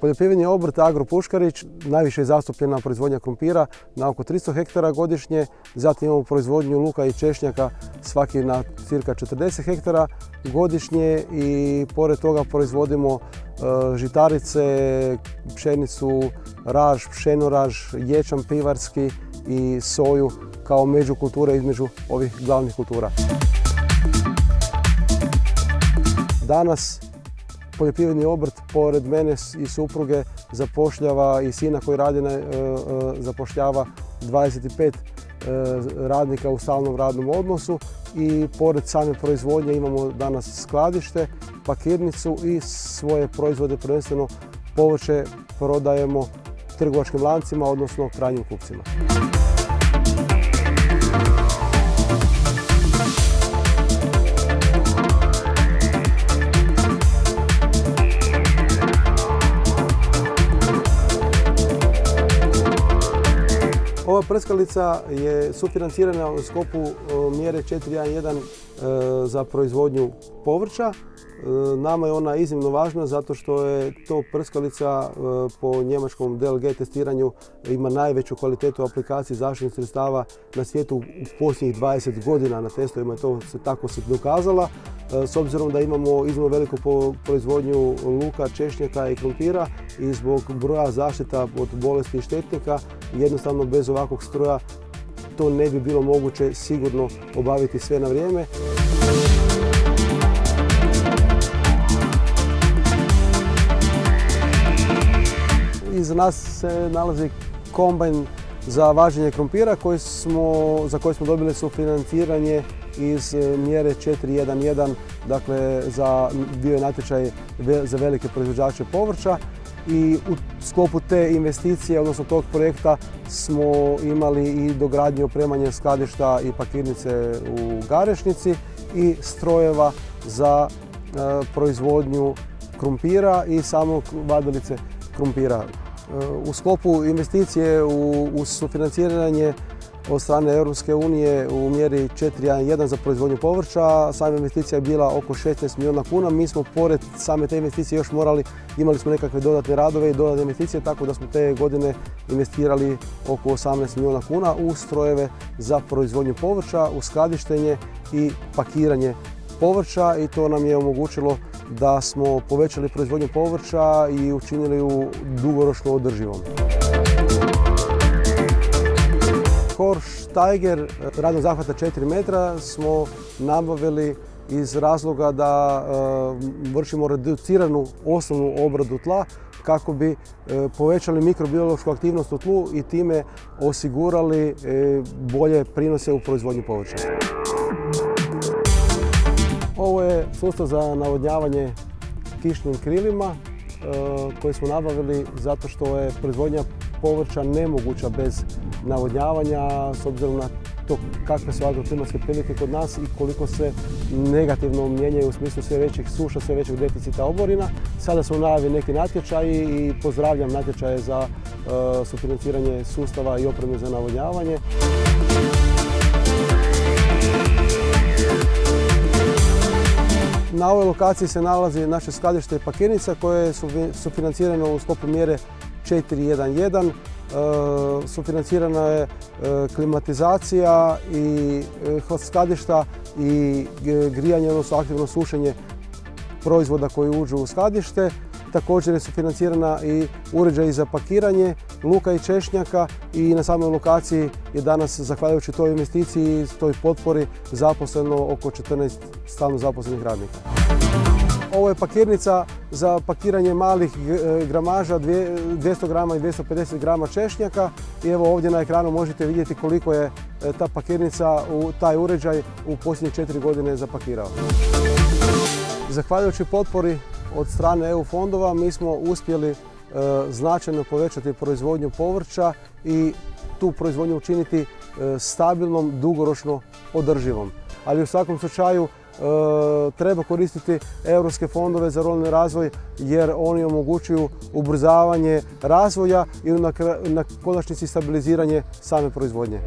Poljoprivredni obrt Agro Puškarić najviše je zastupljena proizvodnja krumpira na oko 300 hektara godišnje, zatim imamo proizvodnju luka i češnjaka svaki na cirka 40 hektara godišnje i pored toga proizvodimo žitarice, pšenicu, raž, pšenoraž, ječam pivarski i soju kao međukulture između ovih glavnih kultura. Danas poljoprivredni obrt pored mene i supruge zapošljava i sina koji radi zapošljava 25 radnika u stalnom radnom odnosu i pored same proizvodnje imamo danas skladište, pakirnicu i svoje proizvode, prvenstveno povrće prodajemo trgovačkim lancima, odnosno krajnjim kupcima. Ova prskalica je sufinancirana u sklopu mjere 4.1.1 za proizvodnju povrća. Nama je ona iznimno važna zato što je to prskalica po njemačkom DLG testiranju ima najveću kvalitetu aplikacije zaštitnih sredstava na svijetu u posljednjih 20 godina na testovima, to se tako se dokazala. S obzirom da imamo iznimno veliku proizvodnju luka, češnjaka i krumpira i zbog broja zaštita od bolesti i štetnika, jednostavno bez ovakvog stroja to ne bi bilo moguće sigurno obaviti sve na vrijeme. Iza nas se nalazi kombajn za vađenje krumpira za koje smo dobili sufinanciranje iz mjere 4.1.1, dakle bio je natječaj za velike proizvođače povrća i u sklopu te investicije, odnosno tog projekta, smo imali i dogradnju, opremanje skladišta i pakirnice u Garešnici i strojeva za proizvodnju krumpira i samo vadilice krumpira. U sklopu investicije u sufinanciranje od strane Europske unije u mjeri 4.1.1 za proizvodnju povrća, sama investicija je bila oko 16 milijuna kuna. Mi smo pored same te investicije još imali smo nekakve dodatne radove i dodatne investicije, tako da smo te godine investirali oko 18 milijuna kuna u strojeve za proizvodnju povrća, u skladištenje i pakiranje povrća i to nam je omogućilo da smo povećali proizvodnju povrća i učinili ju dugoročno održivom. Korš Tiger radnog zahvata 4 metra smo nabavili iz razloga da vršimo reduciranu osnovnu obradu tla kako bi povećali mikrobiološku aktivnost u tlu i time osigurali bolje prinose u proizvodnju povrća. Ovo je sustav za navodnjavanje kišnim krilima koji smo nabavili zato što je proizvodnja povrća nemoguća bez navodnjavanja s obzirom na to kakve su agroklimatske prilike kod nas i koliko se negativno mijenjaju u smislu sve većih suša, sve većeg deficita oborina. Sada su u najavi neki natječaji i pozdravljam natječaje za sufinanciranje sustava i opreme za navodnjavanje. Na ovoj lokaciji se nalazi naše skladište i pakirnica koje je sufinancirano u sklopu mjere 4.1.1. Sufinancirana je klimatizacija i skladišta i grijanje, odnosno aktivno sušenje proizvoda koji uđu u skladište. Također je sufinancirana i uređaj za pakiranje luka i češnjaka i na samoj lokaciji je danas, zahvaljujući toj investiciji i toj potpori, zaposleno oko 14 stalno zaposlenih radnika. Ovo je pakirnica za pakiranje malih gramaža, 200 grama i 250 grama češnjaka i evo ovdje na ekranu možete vidjeti koliko je ta pakirnica, taj uređaj u posljednje 4 godine zapakirao. Zahvaljujući potpori od strane EU fondova mi smo uspjeli značajno povećati proizvodnju povrća i tu proizvodnju učiniti stabilnom, dugoročno održivom. Ali u svakom slučaju treba koristiti europske fondove za ruralni razvoj jer oni omogućuju ubrzavanje razvoja i na konačnici stabiliziranje same proizvodnje.